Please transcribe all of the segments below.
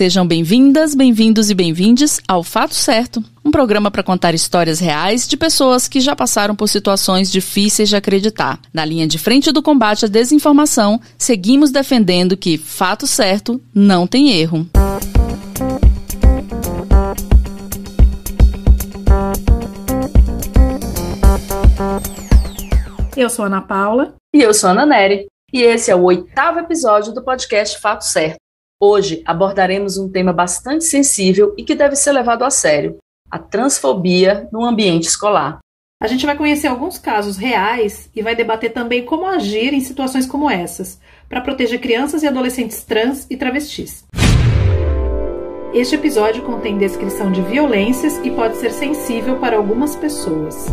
Sejam bem-vindas, bem-vindos e bem-vindes ao Fato Certo, um programa para contar histórias reais de pessoas que já passaram por situações difíceis de acreditar. Na linha de frente do combate à desinformação, seguimos defendendo que fato certo não tem erro. Eu sou a Ana Paula. E eu sou a Ana Nery. E esse é o 8º episódio do podcast Fato Certo. Hoje abordaremos um tema bastante sensível e que deve ser levado a sério: a transfobia no ambiente escolar. A gente vai conhecer alguns casos reais e vai debater também como agir em situações como essas, para proteger crianças e adolescentes trans e travestis. Este episódio contém descrição de violências e pode ser sensível para algumas pessoas.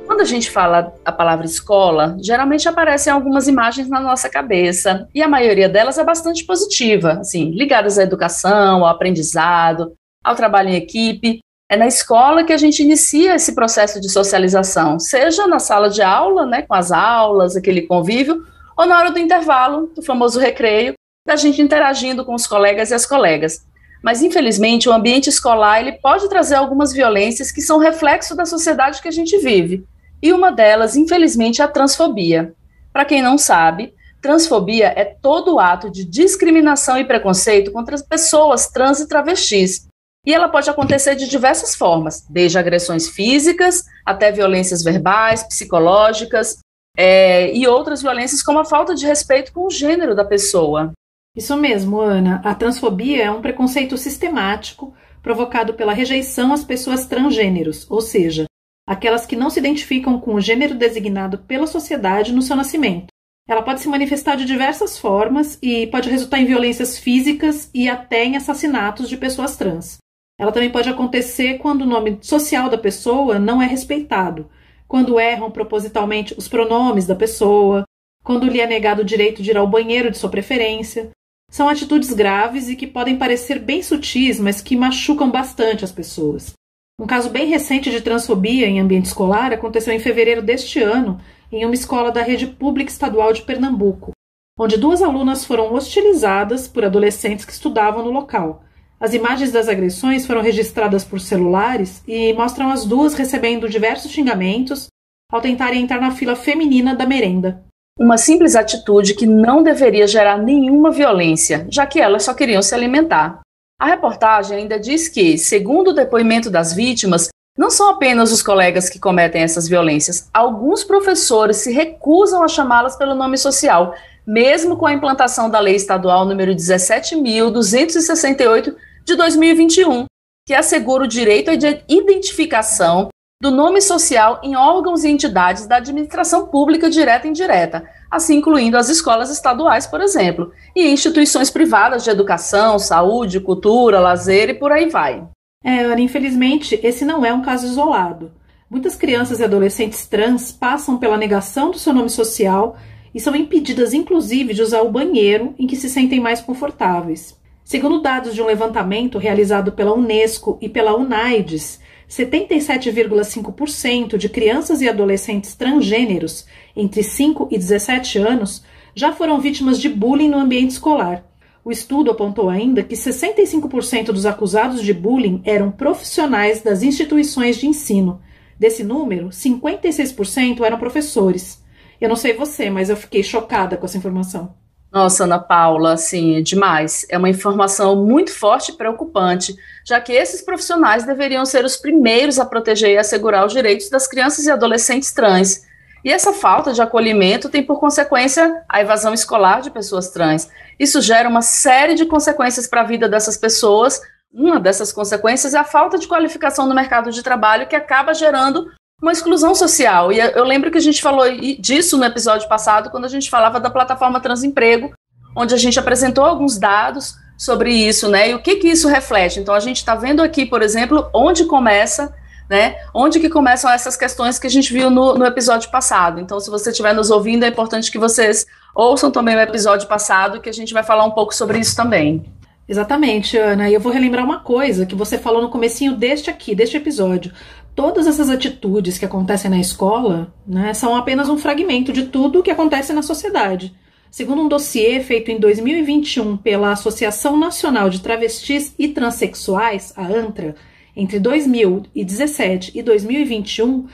Quando a gente fala a palavra escola, geralmente aparecem algumas imagens na nossa cabeça, e a maioria delas é bastante positiva, assim, ligadas à educação, ao aprendizado, ao trabalho em equipe. É na escola que a gente inicia esse processo de socialização, seja na sala de aula, né, com as aulas, aquele convívio, ou na hora do intervalo, do famoso recreio, da gente interagindo com os colegas e as colegas. Mas, infelizmente, o ambiente escolar ele pode trazer algumas violências que são reflexo da sociedade que a gente vive. E uma delas, infelizmente, é a transfobia. Para quem não sabe, transfobia é todo ato de discriminação e preconceito contra as pessoas trans e travestis. E ela pode acontecer de diversas formas, desde agressões físicas até violências verbais, psicológicas e outras violências como a falta de respeito com o gênero da pessoa. Isso mesmo, Ana. A transfobia é um preconceito sistemático provocado pela rejeição às pessoas transgêneros, ou seja, aquelas que não se identificam com o gênero designado pela sociedade no seu nascimento. Ela pode se manifestar de diversas formas e pode resultar em violências físicas e até em assassinatos de pessoas trans. Ela também pode acontecer quando o nome social da pessoa não é respeitado, quando erram propositalmente os pronomes da pessoa, quando lhe é negado o direito de ir ao banheiro de sua preferência. São atitudes graves e que podem parecer bem sutis, mas que machucam bastante as pessoas. Um caso bem recente de transfobia em ambiente escolar aconteceu em fevereiro deste ano em uma escola da rede pública estadual de Pernambuco, onde 2 alunas foram hostilizadas por adolescentes que estudavam no local. As imagens das agressões foram registradas por celulares e mostram as duas recebendo diversos xingamentos ao tentarem entrar na fila feminina da merenda. Uma simples atitude que não deveria gerar nenhuma violência, já que elas só queriam se alimentar. A reportagem ainda diz que, segundo o depoimento das vítimas, não são apenas os colegas que cometem essas violências. Alguns professores se recusam a chamá-las pelo nome social, mesmo com a implantação da Lei Estadual número 17.268 de 2021, que assegura o direito à identificação do nome social em órgãos e entidades da administração pública direta e indireta, assim incluindo as escolas estaduais, por exemplo, e instituições privadas de educação, saúde, cultura, lazer e por aí vai. Ana, infelizmente, esse não é um caso isolado. Muitas crianças e adolescentes trans passam pela negação do seu nome social e são impedidas, inclusive, de usar o banheiro em que se sentem mais confortáveis. Segundo dados de um levantamento realizado pela Unesco e pela UNAIDS, 77,5% de crianças e adolescentes transgêneros entre 5 e 17 anos já foram vítimas de bullying no ambiente escolar. O estudo apontou ainda que 65% dos acusados de bullying eram profissionais das instituições de ensino. Desse número, 56% eram professores. Eu não sei você, mas eu fiquei chocada com essa informação. Nossa, Ana Paula, assim, é demais. É uma informação muito forte e preocupante, já que esses profissionais deveriam ser os primeiros a proteger e assegurar os direitos das crianças e adolescentes trans. E essa falta de acolhimento tem por consequência a evasão escolar de pessoas trans. Isso gera uma série de consequências para a vida dessas pessoas. Uma dessas consequências é a falta de qualificação no mercado de trabalho, que acaba gerando uma exclusão social. E eu lembro que a gente falou disso no episódio passado, quando a gente falava da plataforma Transemprego, onde a gente apresentou alguns dados sobre isso, né? E o que isso reflete? Então, a gente está vendo aqui, por exemplo, onde começa, né? Onde que começam essas questões que a gente viu no episódio passado. Então, se você estiver nos ouvindo, é importante que vocês ouçam também o episódio passado, que a gente vai falar um pouco sobre isso também. Exatamente, Ana. E eu vou relembrar uma coisa que você falou no comecinho deste episódio. Todas essas atitudes que acontecem na escola, né, são apenas um fragmento de tudo o que acontece na sociedade. Segundo um dossiê feito em 2021 pela Associação Nacional de Travestis e Transsexuais, a ANTRA, entre 2017 e 2021,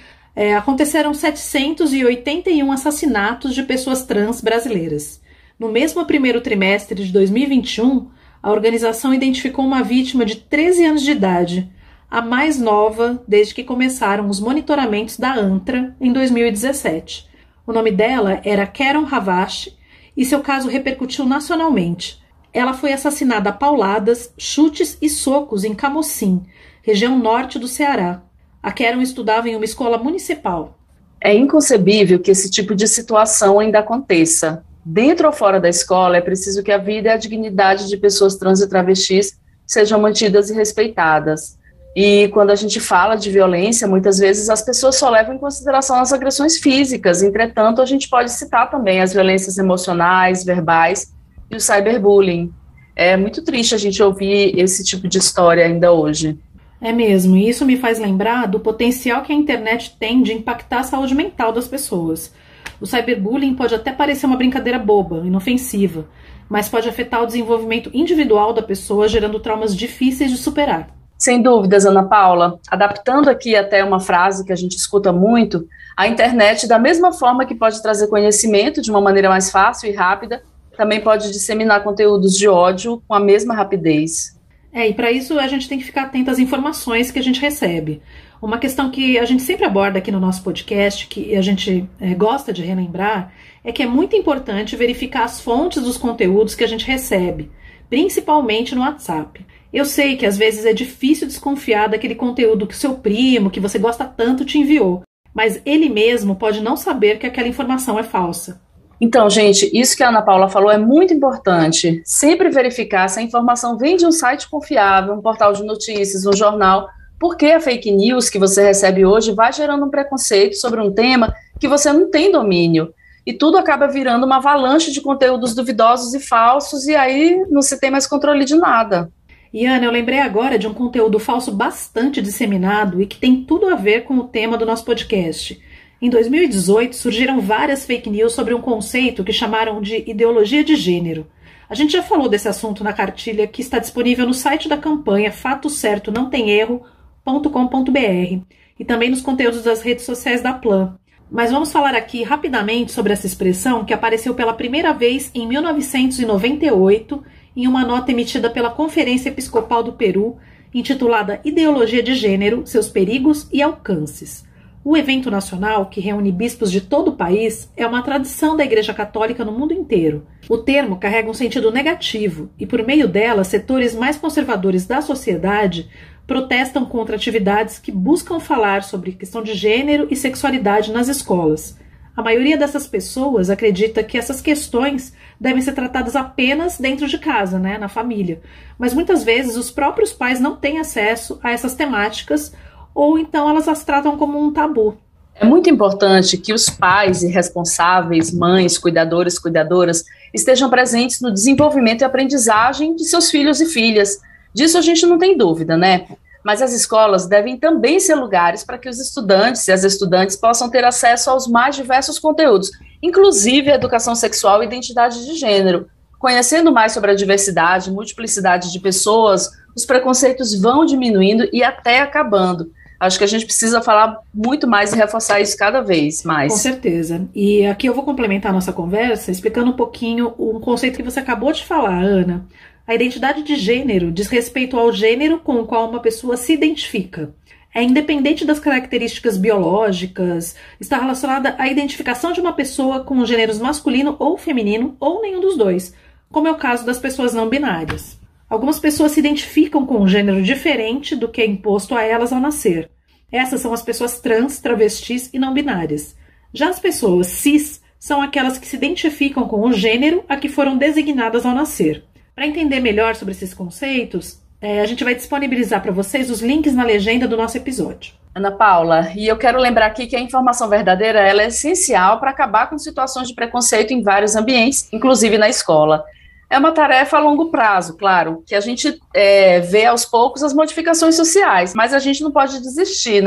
aconteceram 781 assassinatos de pessoas trans brasileiras. No mesmo primeiro trimestre de 2021, a organização identificou uma vítima de 13 anos de idade, a mais nova desde que começaram os monitoramentos da ANTRA em 2017. O nome dela era Karen Havashi e seu caso repercutiu nacionalmente. Ela foi assassinada a pauladas, chutes e socos em Camocim, região norte do Ceará. A Karen estudava em uma escola municipal. É inconcebível que esse tipo de situação ainda aconteça. Dentro ou fora da escola, é preciso que a vida e a dignidade de pessoas trans e travestis sejam mantidas e respeitadas. E quando a gente fala de violência, muitas vezes as pessoas só levam em consideração as agressões físicas. Entretanto, a gente pode citar também as violências emocionais, verbais e o cyberbullying. É muito triste a gente ouvir esse tipo de história ainda hoje. É mesmo, e isso me faz lembrar do potencial que a internet tem de impactar a saúde mental das pessoas. O cyberbullying pode até parecer uma brincadeira boba, inofensiva, mas pode afetar o desenvolvimento individual da pessoa, gerando traumas difíceis de superar. Sem dúvidas, Ana Paula. Adaptando aqui até uma frase que a gente escuta muito, a internet, da mesma forma que pode trazer conhecimento de uma maneira mais fácil e rápida, também pode disseminar conteúdos de ódio com a mesma rapidez. E para isso a gente tem que ficar atento às informações que a gente recebe. Uma questão que a gente sempre aborda aqui no nosso podcast, que a gente gosta de relembrar, é que é muito importante verificar as fontes dos conteúdos que a gente recebe, principalmente no WhatsApp. Eu sei que às vezes é difícil desconfiar daquele conteúdo que o seu primo, que você gosta tanto, te enviou, mas ele mesmo pode não saber que aquela informação é falsa. Então, gente, isso que a Ana Paula falou é muito importante. Sempre verificar se a informação vem de um site confiável, um portal de notícias, um jornal, porque a fake news que você recebe hoje vai gerando um preconceito sobre um tema que você não tem domínio. E tudo acaba virando uma avalanche de conteúdos duvidosos e falsos, e aí não se tem mais controle de nada. E Ana, eu lembrei agora de um conteúdo falso bastante disseminado e que tem tudo a ver com o tema do nosso podcast. Em 2018, surgiram várias fake news sobre um conceito que chamaram de ideologia de gênero. A gente já falou desse assunto na cartilha que está disponível no site da campanha fatocertonãotemerro.com.br e também nos conteúdos das redes sociais da Plan. Mas vamos falar aqui rapidamente sobre essa expressão que apareceu pela primeira vez em 1998 em uma nota emitida pela Conferência Episcopal do Peru, intitulada Ideologia de Gênero, Seus Perigos e Alcances. O evento nacional, que reúne bispos de todo o país, é uma tradição da Igreja Católica no mundo inteiro. O termo carrega um sentido negativo e, por meio dela, setores mais conservadores da sociedade protestam contra atividades que buscam falar sobre questão de gênero e sexualidade nas escolas. A maioria dessas pessoas acredita que essas questões devem ser tratadas apenas dentro de casa, na família. Mas muitas vezes os próprios pais não têm acesso a essas temáticas ou então elas as tratam como um tabu. É muito importante que os pais e responsáveis, mães, cuidadores, cuidadoras, estejam presentes no desenvolvimento e aprendizagem de seus filhos e filhas. Disso a gente não tem dúvida, Mas as escolas devem também ser lugares para que os estudantes e as estudantes possam ter acesso aos mais diversos conteúdos, inclusive a educação sexual e identidade de gênero. Conhecendo mais sobre a diversidade, multiplicidade de pessoas, os preconceitos vão diminuindo e até acabando. Acho que a gente precisa falar muito mais e reforçar isso cada vez mais. Com certeza. E aqui eu vou complementar a nossa conversa explicando um pouquinho um conceito que você acabou de falar, Ana. A identidade de gênero diz respeito ao gênero com o qual uma pessoa se identifica. É independente das características biológicas, está relacionada à identificação de uma pessoa com os gêneros masculino ou feminino, ou nenhum dos dois, como é o caso das pessoas não binárias. Algumas pessoas se identificam com um gênero diferente do que é imposto a elas ao nascer. Essas são as pessoas trans, travestis e não binárias. Já as pessoas cis são aquelas que se identificam com o gênero a que foram designadas ao nascer. Para entender melhor sobre esses conceitos, a gente vai disponibilizar para vocês os links na legenda do nosso episódio. Ana Paula, e eu quero lembrar aqui que a informação verdadeira ela é essencial para acabar com situações de preconceito em vários ambientes, inclusive na escola. É uma tarefa a longo prazo, claro, que a gente vê aos poucos as modificações sociais, mas a gente não pode desistir,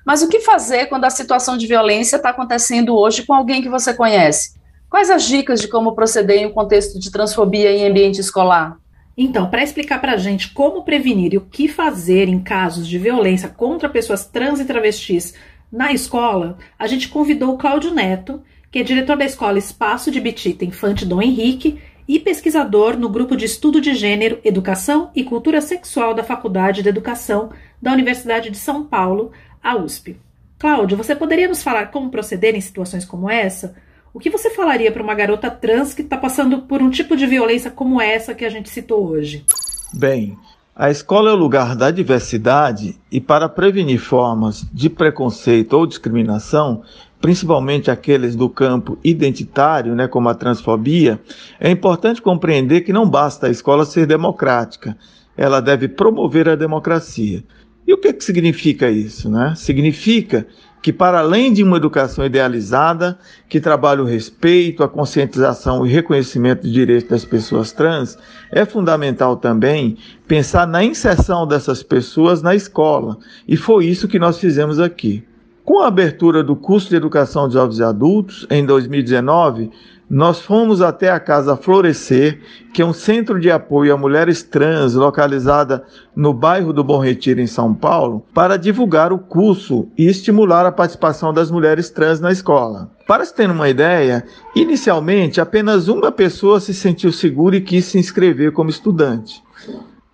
Mas o que fazer quando a situação de violência está acontecendo hoje com alguém que você conhece? Quais as dicas de como proceder em um contexto de transfobia em ambiente escolar? Então, para explicar para a gente como prevenir e o que fazer em casos de violência contra pessoas trans e travestis na escola, a gente convidou o Cláudio Neto, que é diretor da Escola Espaço de Bitita Infante Dom Henrique e pesquisador no Grupo de Estudo de Gênero, Educação e Cultura Sexual da Faculdade de Educação da Universidade de São Paulo, a USP. Cláudio, você poderia nos falar como proceder em situações como essa? O que você falaria para uma garota trans que está passando por um tipo de violência como essa que a gente citou hoje? Bem, a escola é o lugar da diversidade e para prevenir formas de preconceito ou discriminação, principalmente aqueles do campo identitário, como a transfobia, é importante compreender que não basta a escola ser democrática, ela deve promover a democracia. E o que significa isso? Significa que, para além de uma educação idealizada, que trabalha o respeito, a conscientização e reconhecimento de direitos das pessoas trans, é fundamental também pensar na inserção dessas pessoas na escola. E foi isso que nós fizemos aqui. Com a abertura do curso de Educação de Jovens e Adultos, em 2019, nós fomos até a Casa Florescer, que é um centro de apoio a mulheres trans localizada no bairro do Bom Retiro, em São Paulo, para divulgar o curso e estimular a participação das mulheres trans na escola. Para se ter uma ideia, inicialmente apenas uma pessoa se sentiu segura e quis se inscrever como estudante.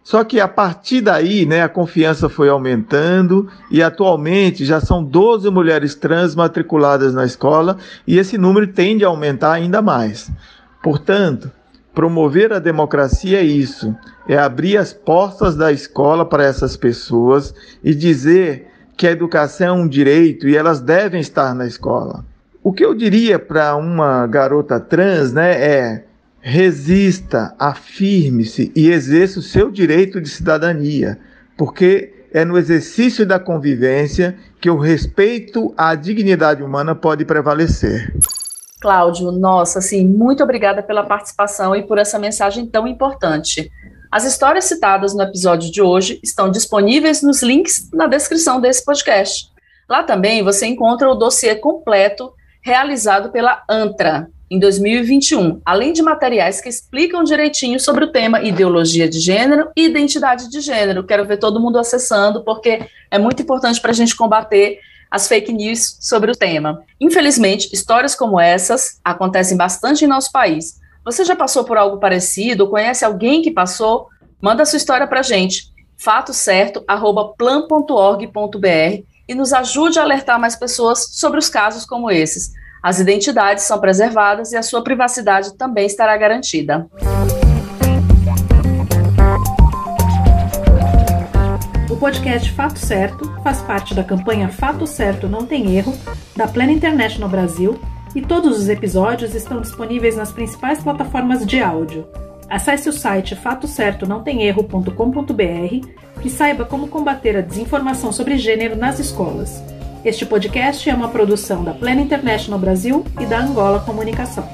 Só que a partir daí, a confiança foi aumentando e atualmente já são 12 mulheres trans matriculadas na escola e esse número tende a aumentar ainda mais. Portanto, promover a democracia é isso, é abrir as portas da escola para essas pessoas e dizer que a educação é um direito e elas devem estar na escola. O que eu diria para uma garota trans, é: resista, afirme-se e exerça o seu direito de cidadania, porque é no exercício da convivência que o respeito à dignidade humana pode prevalecer. Cláudio, nossa, muito obrigada pela participação e por essa mensagem tão importante. As histórias citadas no episódio de hoje estão disponíveis nos links na descrição desse podcast. Lá também você encontra o dossiê completo realizado pela ANTRA em 2021, além de materiais que explicam direitinho sobre o tema ideologia de gênero e identidade de gênero. Quero ver todo mundo acessando, porque é muito importante para a gente combater as fake news sobre o tema. Infelizmente, histórias como essas acontecem bastante em nosso país. Você já passou por algo parecido ou conhece alguém que passou? Manda sua história para a gente, fatocerto@plan.org.br, e nos ajude a alertar mais pessoas sobre os casos como esses. As identidades são preservadas e a sua privacidade também estará garantida. O podcast Fato Certo faz parte da campanha Fato Certo Não Tem Erro, da Plan International Brasil, e todos os episódios estão disponíveis nas principais plataformas de áudio. Acesse o site fatocertonãotemerro.com.br e saiba como combater a desinformação sobre gênero nas escolas. Este podcast é uma produção da Plan International Brasil e da Angola Comunicação.